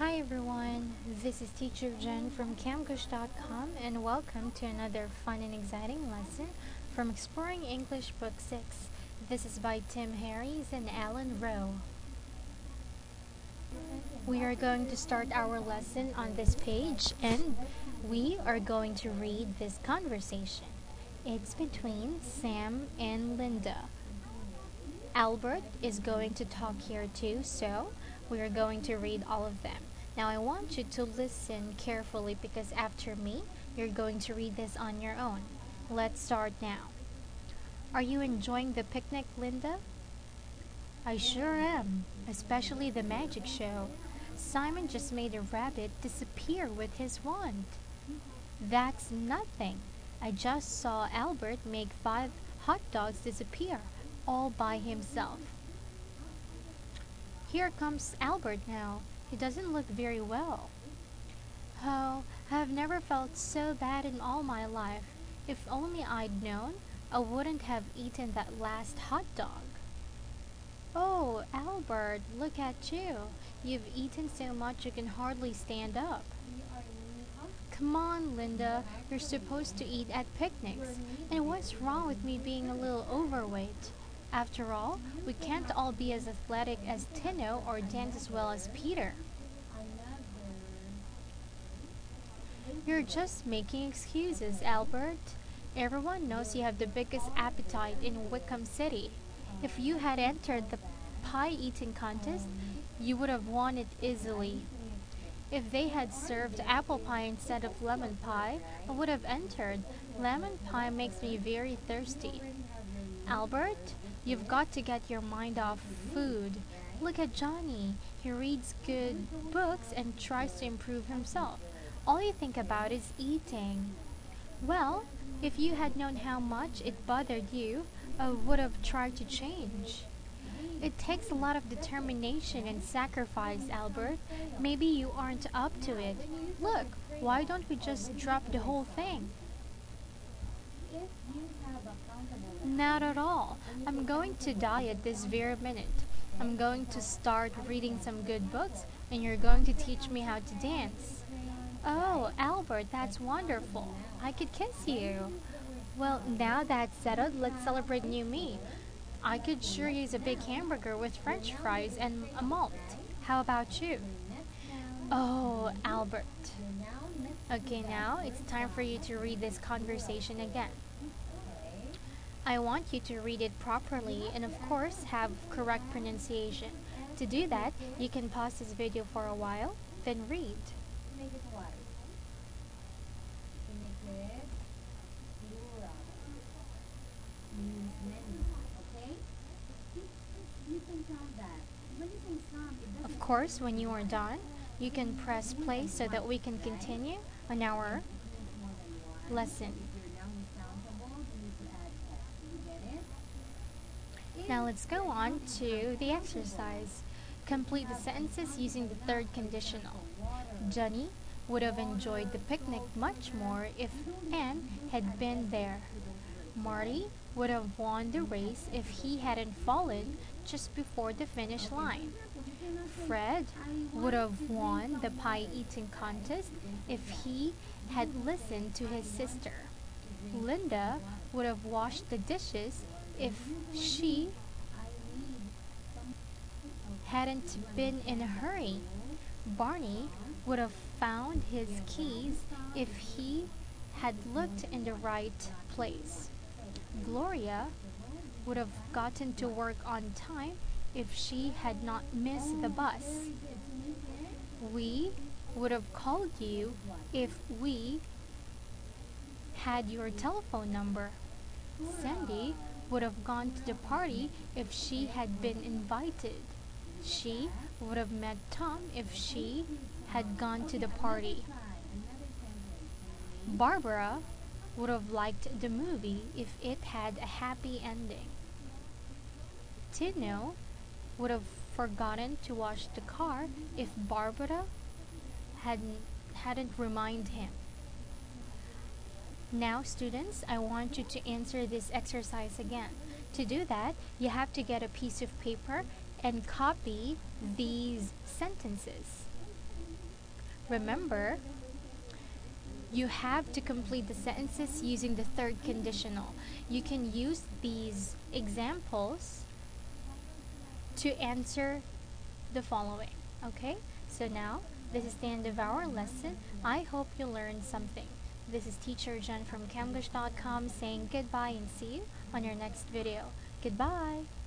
Hi everyone, this is Teacher Jen from camgush.com and welcome to another fun and exciting lesson from Exploring English Book 6. This is by Tim Harris and Alan Rowe. We are going to start our lesson on this page and we are going to read this conversation. It's between Sam and Linda. Albert is going to talk here too, so we are going to read all of them. Now I want you to listen carefully because after me, you're going to read this on your own. Let's start now. Are you enjoying the picnic, Linda? I sure am, especially the magic show. Simon just made a rabbit disappear with his wand. That's nothing. I just saw Albert make 5 hot dogs disappear all by himself. Here comes Albert now. He doesn't look very well. Oh, I've never felt so bad in all my life. If only I'd known, I wouldn't have eaten that last hot dog. Oh, Albert, look at you. You've eaten so much you can hardly stand up. Come on, Linda. You're supposed to eat at picnics. And what's wrong with me being a little overweight? After all, we can't all be as athletic as Tino or dance as well as Peter. You're just making excuses, Albert. Everyone knows you have the biggest appetite in Wickham City. If you had entered the pie eating contest, you would have won it easily. If they had served apple pie instead of lemon pie, I would have entered. Lemon pie makes me very thirsty. Albert, you've got to get your mind off food. Look at Johnny. He reads good books and tries to improve himself. All you think about is eating. Well, if you had known how much it bothered you, I would have tried to change. It takes a lot of determination and sacrifice, Albert. Maybe you aren't up to it. Look, why don't we just drop the whole thing? Not at all. I'm going to diet this very minute. I'm going to start reading some good books and you're going to teach me how to dance. Oh, Albert, that's wonderful. I could kiss you. Well, now that's settled, let's celebrate new me. I could sure use a big hamburger with french fries and a malt. How about you? Oh, Albert. Okay, now it's time for you to read this conversation again. I want you to read it properly and of course have correct pronunciation. To do that, you can pause this video for a while, then read. Of course, when you are done, you can press play so that we can continue on our lesson. Now let's go on to the exercise. Complete the sentences using the third conditional. Johnny would have enjoyed the picnic much more if Anne had been there. Marty would have won the race if he hadn't fallen just before the finish line. Fred would have won the pie eating contest if he had listened to his sister. Linda would have washed the dishes if she hadn't been in a hurry. Barney would have found his keys if he had looked in the right place. Gloria would have gotten to work on time if she had not missed the bus. We would have called you if we had your telephone number. Sandy would have gone to the party if she had been invited. She would have met Tom if she had gone to the party. Barbara would have liked the movie if it had a happy ending. Tino would have forgotten to wash the car if Barbara hadn't reminded him. Now, students, I want you to answer this exercise again. To do that, you have to get a piece of paper and copy these sentences. Remember, you have to complete the sentences using the third conditional. You can use these examples to answer the following. Okay? So now, this is the end of our lesson. I hope you learned something. This is Teacher Jen from Camglish.com saying goodbye and see you on your next video. Goodbye!